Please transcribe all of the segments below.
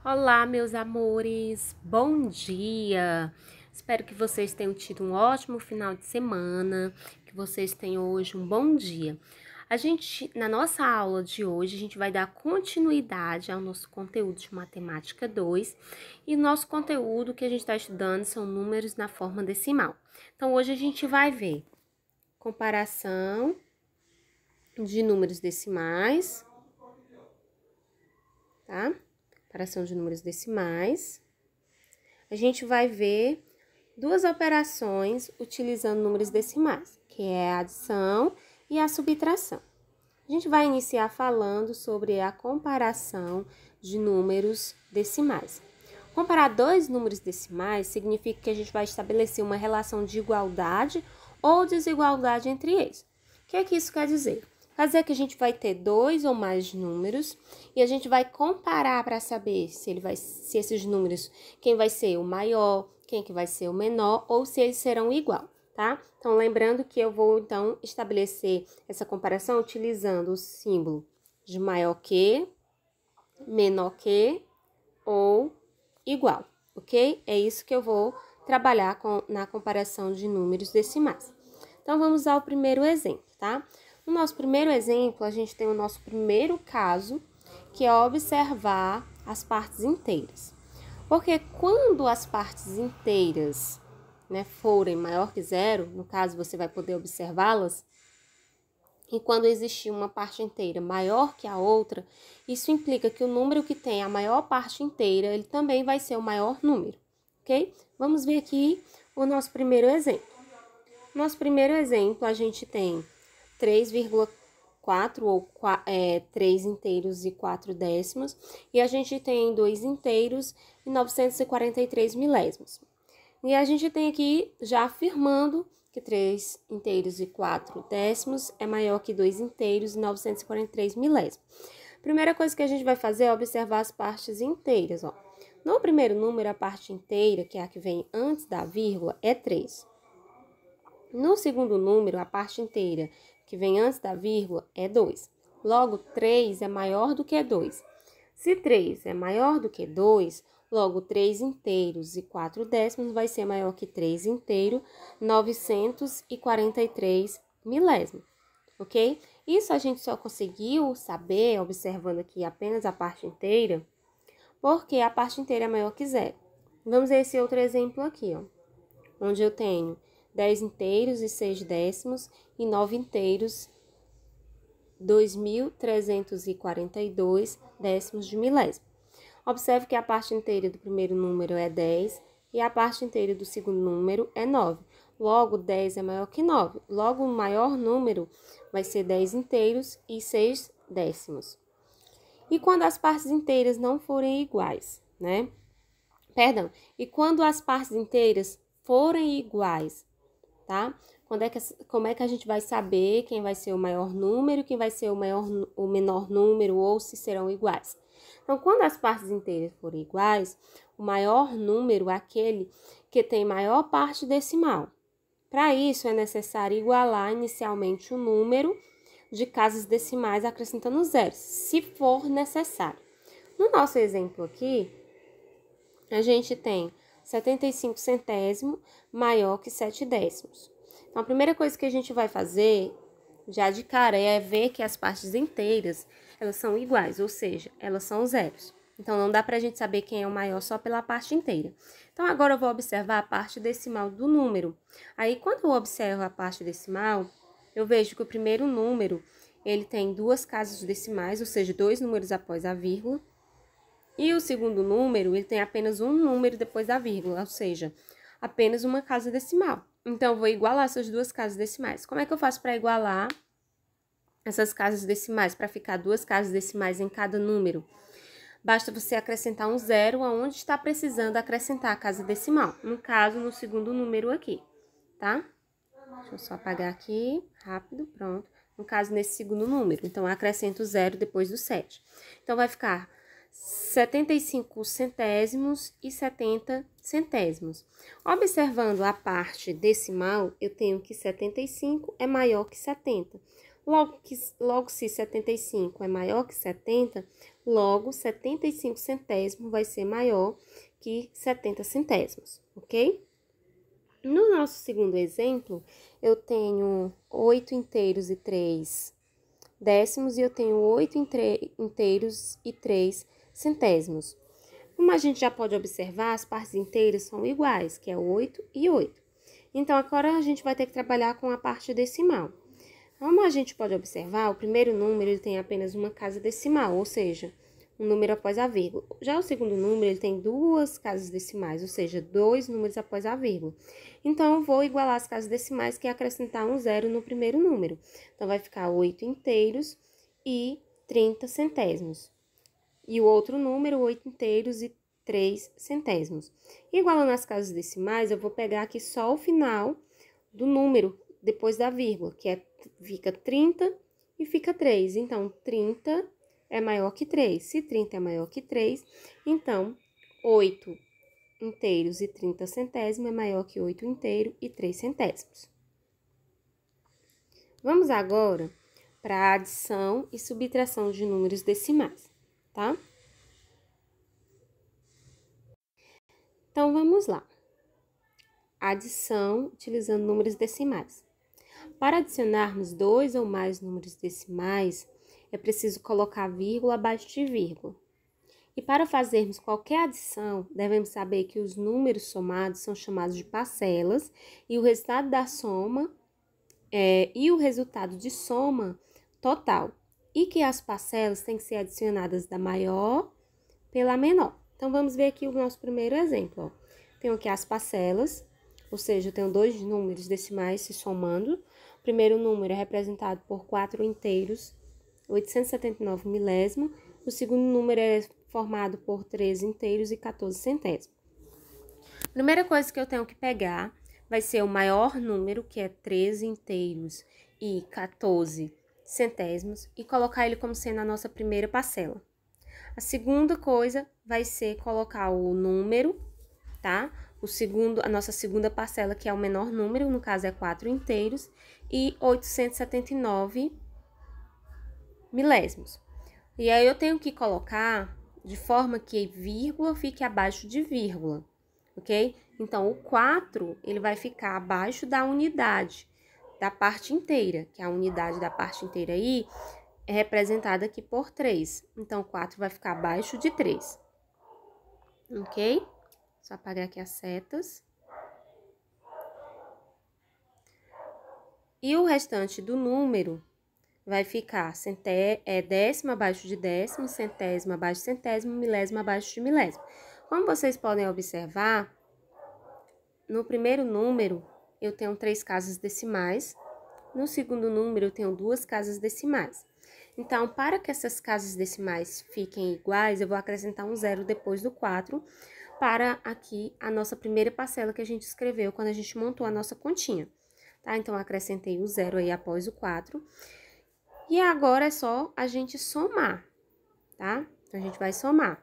Olá, meus amores, bom dia! Espero que vocês tenham tido um ótimo final de semana, que vocês tenham hoje um bom dia. Na nossa aula de hoje, a gente vai dar continuidade ao nosso conteúdo de Matemática 2 e o nosso conteúdo que a gente está estudando são números na forma decimal. Então, hoje a gente vai ver comparação de números decimais, tá? Comparação de números decimais. A gente vai ver duas operações utilizando números decimais, que é a adição e a subtração. A gente vai iniciar falando sobre a comparação de números decimais. Comparar dois números decimais significa que a gente vai estabelecer uma relação de igualdade ou desigualdade entre eles. O que é que isso quer dizer? Quer dizer que a gente vai ter dois ou mais números e a gente vai comparar para saber se esses números, quem vai ser o maior, quem que vai ser o menor ou se eles serão igual, tá? Então, lembrando que eu vou, então, estabelecer essa comparação utilizando o símbolo de maior que, menor que ou igual, ok? É isso que eu vou trabalhar na comparação de números decimais. Então, vamos ao primeiro exemplo, tá? No nosso primeiro exemplo, a gente tem o nosso primeiro caso, que é observar as partes inteiras. Porque quando as partes inteiras, forem maior que zero, no caso você vai poder observá-las, e quando existir uma parte inteira maior que a outra, isso implica que o número que tem a maior parte inteira, ele também vai ser o maior número, ok? Vamos ver aqui o nosso primeiro exemplo. Nosso primeiro exemplo, a gente tem 3,4 ou 3 inteiros e 4 décimos, e a gente tem 2 inteiros e 943 milésimos. E a gente tem aqui já afirmando que 3 inteiros e 4 décimos é maior que 2 inteiros e 943 milésimos. Primeira coisa que a gente vai fazer é observar as partes inteiras, ó. No primeiro número, a parte inteira, que é a que vem antes da vírgula, é 3. No segundo número, a parte inteira, que vem antes da vírgula, é 2. Logo, 3 é maior do que 2. Se 3 é maior do que 2, logo 3 inteiros e 4 décimos vai ser maior que 3 inteiro, 943 milésimos, ok? Isso a gente só conseguiu saber, observando aqui apenas a parte inteira, porque a parte inteira é maior que zero. Vamos ver esse outro exemplo aqui, ó, onde eu tenho 10 inteiros e 6 décimos e 9 inteiros, 2.342 décimos de milésimo. Observe que a parte inteira do primeiro número é 10 e a parte inteira do segundo número é 9. Logo, 10 é maior que 9. Logo, o maior número vai ser 10 inteiros e 6 décimos. E quando as partes inteiras não forem iguais, E quando as partes inteiras forem iguais, tá? Como é que a gente vai saber quem vai ser o maior número, quem vai ser o menor número ou se serão iguais? Então, quando as partes inteiras forem iguais, o maior número é aquele que tem maior parte decimal. Para isso, é necessário igualar inicialmente o número de casas decimais acrescentando zeros, se for necessário. No nosso exemplo aqui, a gente tem 75 centésimos maior que 7 décimos. Então, a primeira coisa que a gente vai fazer, já de cara, é ver que as partes inteiras, elas são iguais, ou seja, elas são zeros. Então, não dá pra gente saber quem é o maior só pela parte inteira. Então, agora eu vou observar a parte decimal do número. Aí, quando eu observo a parte decimal, eu vejo que o primeiro número, ele tem duas casas decimais, ou seja, dois números após a vírgula. E o segundo número, ele tem apenas um número depois da vírgula, ou seja, apenas uma casa decimal. Então, eu vou igualar essas duas casas decimais. Como é que eu faço para igualar essas casas decimais, para ficar duas casas decimais em cada número? Basta você acrescentar um zero aonde está precisando acrescentar a casa decimal. No caso, no segundo número aqui, tá? Deixa eu só apagar aqui, rápido, pronto. No caso, nesse segundo número. Então, eu acrescento zero depois do 7. Então, vai ficar 75 centésimos e 70 centésimos. Observando a parte decimal, eu tenho que 75 é maior que 70. Logo, se 75 é maior que 70, Logo, 75 centésimos vai ser maior que 70 centésimos, ok? No nosso segundo exemplo, eu tenho 8 inteiros e 3 décimos e eu tenho 8 inteiros e 3 centésimos. Como a gente já pode observar, as partes inteiras são iguais, que é 8 e 8. Então, agora a gente vai ter que trabalhar com a parte decimal. Como a gente pode observar, o primeiro número ele tem apenas uma casa decimal, ou seja, um número após a vírgula. Já o segundo número ele tem duas casas decimais, ou seja, dois números após a vírgula. Então, eu vou igualar as casas decimais, que é acrescentar um zero no primeiro número. Então, vai ficar 8 inteiros e 30 centésimos. E o outro número, 8 inteiros e 3 centésimos. Igualando as casas decimais, eu vou pegar aqui só o final do número depois da vírgula, que fica 30 e fica 3. Então, 30 é maior que 3. Se 30 é maior que 3, então 8 inteiros e 30 centésimos é maior que 8 inteiros e 3 centésimos. Vamos agora para a adição e subtração de números decimais, tá? Então, vamos lá. Adição utilizando números decimais. Para adicionarmos dois ou mais números decimais, é preciso colocar vírgula abaixo de vírgula. E para fazermos qualquer adição, devemos saber que os números somados são chamados de parcelas e o resultado da soma e o resultado de soma total. E que as parcelas têm que ser adicionadas da maior pela menor. Então, vamos ver aqui o nosso primeiro exemplo. Ó. Tenho aqui as parcelas, ou seja, eu tenho dois números decimais se somando. O primeiro número é representado por 4 inteiros, 879 milésimos. O segundo número é formado por 13 inteiros e 14 centésimos. Primeira coisa que eu tenho que pegar vai ser o maior número, que é 13 inteiros e 14 centésimos, e colocar ele como sendo a nossa primeira parcela. A segunda coisa vai ser colocar o número, tá? A nossa segunda parcela, que é o menor número, no caso é 4 inteiros, e 879 milésimos. E aí, eu tenho que colocar de forma que vírgula fique abaixo de vírgula, ok? Então, o 4, ele vai ficar abaixo da unidade da parte inteira, que a unidade da parte inteira aí é representada aqui por 3. Então, 4 vai ficar abaixo de 3. Ok? Só apagar aqui as setas. E o restante do número vai ficar décimo abaixo de décimo, centésimo abaixo de centésimo, milésimo abaixo de milésimo. Como vocês podem observar, no primeiro número eu tenho 3 casas decimais, no segundo número eu tenho 2 casas decimais. Então, para que essas casas decimais fiquem iguais, eu vou acrescentar um zero depois do 4 para aqui a nossa primeira parcela que a gente escreveu quando a gente montou a nossa continha, tá? Então, eu acrescentei o zero aí após o 4. E agora é só a gente somar, tá? Então, a gente vai somar.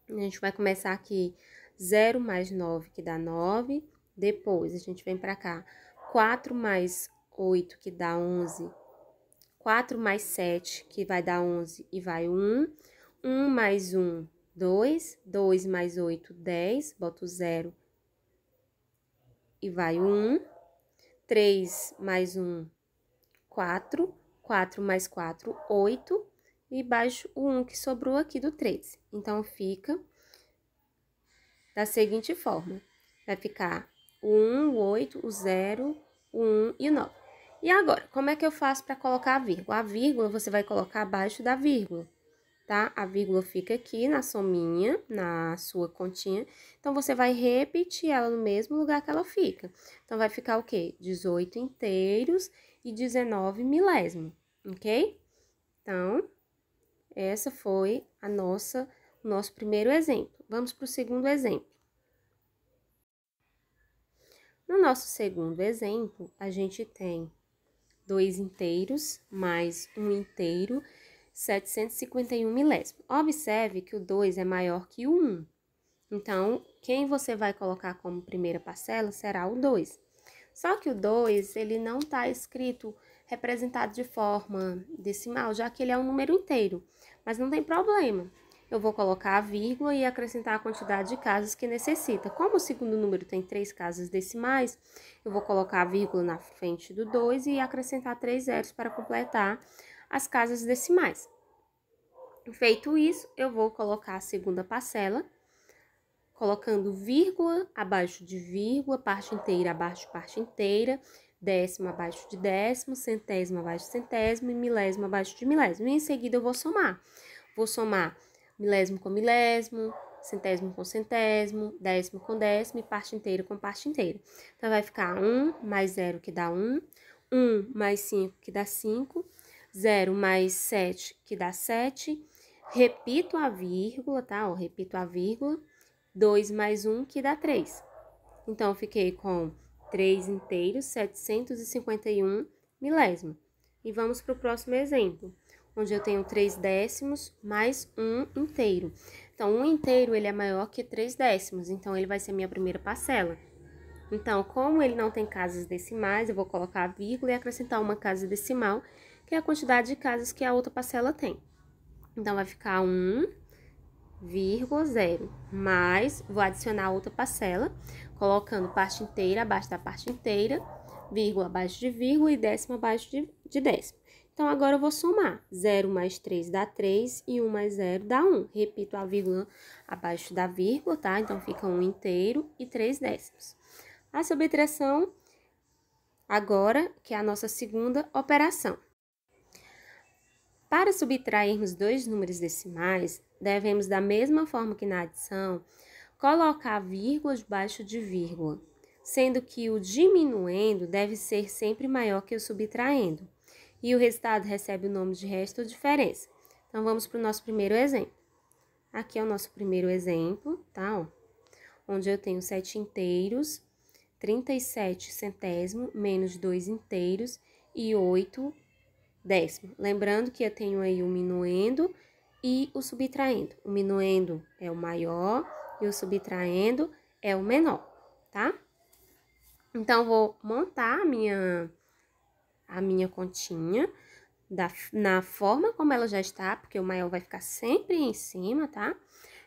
A gente vai começar aqui 0 mais 9, que dá 9. Depois, a gente vem pra cá. 4 mais 8, que dá 11. 4 mais 7, que vai dar 11 e vai 1. 1 mais 1, 2. 2 mais 8, 10. Boto 0 e vai 1. 3 mais 1, 4. 4 mais 4, 8. E baixo o 1 que sobrou aqui do 3. Então, fica da seguinte forma. Vai ficar o 1, o 8, o 0, o 1 e o 9. E agora, como é que eu faço para colocar a vírgula? A vírgula você vai colocar abaixo da vírgula, tá? A vírgula fica aqui na sominha, na sua continha. Então, você vai repetir ela no mesmo lugar que ela fica. Então, vai ficar o quê? 18 inteiros e 19 milésimos, ok? Então, essa foi o nosso primeiro exemplo. Vamos para o segundo exemplo. No nosso segundo exemplo, a gente tem 2 inteiros mais 1 inteiro, 751 milésimos. Observe que o 2 é maior que o 1. Então, quem você vai colocar como primeira parcela será o 2. Só que o 2, ele não está escrito representado de forma decimal, já que ele é um número inteiro. mas não tem problema. Eu vou colocar a vírgula e acrescentar a quantidade de casas que necessita. Como o segundo número tem 3 casas decimais, eu vou colocar a vírgula na frente do 2 e acrescentar 3 zeros para completar as casas decimais. Feito isso, eu vou colocar a segunda parcela, colocando vírgula abaixo de vírgula, parte inteira abaixo de parte inteira, décimo abaixo de décimo, centésimo abaixo de centésimo e milésimo abaixo de milésimo. E em seguida eu vou somar. Vou somar milésimo com milésimo, centésimo com centésimo, décimo com décimo e parte inteira com parte inteira. Então, vai ficar 1 mais 0 que dá 1, 1 mais 5 que dá 5, 0 mais 7 que dá 7, repito a vírgula, tá? Ó, repito a vírgula, 2 mais 1 que dá 3. Então, eu fiquei com 3 inteiros, 751 milésimo. E vamos para o próximo exemplo, onde eu tenho 3 décimos mais 1 inteiro. Então, 1 inteiro, ele é maior que 3 décimos, então, ele vai ser a minha primeira parcela. Então, como ele não tem casas decimais, eu vou colocar a vírgula e acrescentar uma casa decimal, que é a quantidade de casas que a outra parcela tem. Então, vai ficar 1,0, mais, vou adicionar outra parcela, colocando parte inteira abaixo da parte inteira, vírgula abaixo de vírgula e décimo abaixo de décimo. Então, agora eu vou somar. 0 mais 3 dá 3 e 1 mais 0 dá 1. Repito a vírgula abaixo da vírgula, tá? Então, fica 1 inteiro e 3 décimos. A subtração, agora, que é a nossa segunda operação. Para subtrairmos dois números decimais, devemos, da mesma forma que na adição, colocar vírgula debaixo de vírgula, sendo que o diminuendo deve ser sempre maior que o subtraindo, e o resultado recebe o nome de resto ou diferença. Então, vamos para o nosso primeiro exemplo. Aqui é o nosso primeiro exemplo, tá? Ó, onde eu tenho 7 inteiros, 37 centésimo, menos 2 inteiros e 8 décimo. Lembrando que eu tenho aí o minuendo e o subtraindo. O minuendo é o maior e o subtraindo é o menor, tá? Então, vou montar a minha continha na forma como ela já está, porque o maior vai ficar sempre em cima, tá?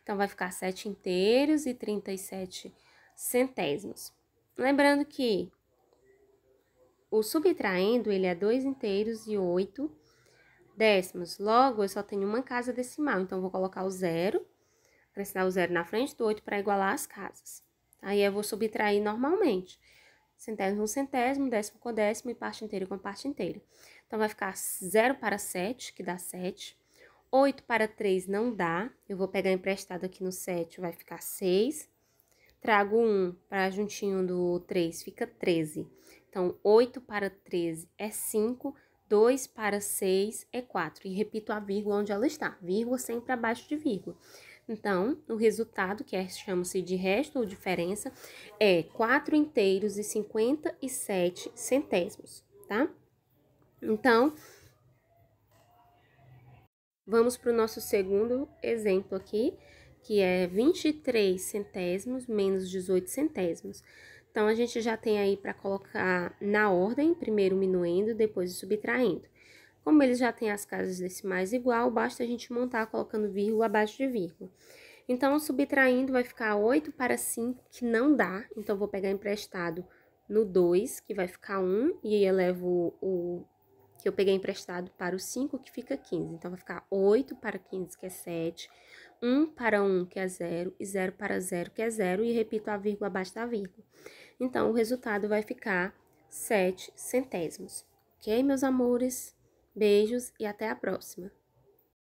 Então, vai ficar 7 inteiros e 37 centésimos. Lembrando que o subtraindo, ele é 2 inteiros e 8 décimos. Logo, eu só tenho uma casa decimal, então, vou colocar o 0, acrescentar o 0 na frente do 8 para igualar as casas. Aí, eu vou subtrair normalmente. Centésimo com centésimo, décimo com décimo e parte inteira com parte inteira. Então, vai ficar 0 para 7, que dá 7. 8 para 3 não dá. Eu vou pegar emprestado aqui no 7, vai ficar 6. Trago 1 para juntinho do 3, fica 13. Então, 8 para 13 é 5. 2 para 6 é 4. E repito a vírgula onde ela está. Vírgula sempre abaixo de vírgula. Então, o resultado, que chama-se de resto ou diferença, é 4 inteiros e 57 centésimos, tá? Então, vamos para o nosso segundo exemplo aqui, que é 23 centésimos menos 18 centésimos. Então, a gente já tem aí para colocar na ordem, primeiro o minuendo, depois o subtraindo. Como eles já têm as casas decimais igual, basta a gente montar colocando vírgula abaixo de vírgula. Então, o subtraindo vai ficar 8 para 5, que não dá. Então, vou pegar emprestado no 2, que vai ficar 1, e aí eu levo o que eu peguei emprestado para o 5, que fica 15. Então, vai ficar 8 para 15, que é 7, 1 para 1, que é 0, e 0 para 0, que é 0, e repito a vírgula abaixo da vírgula. Então, o resultado vai ficar 7 centésimos. Ok, meus amores? Beijos e até a próxima!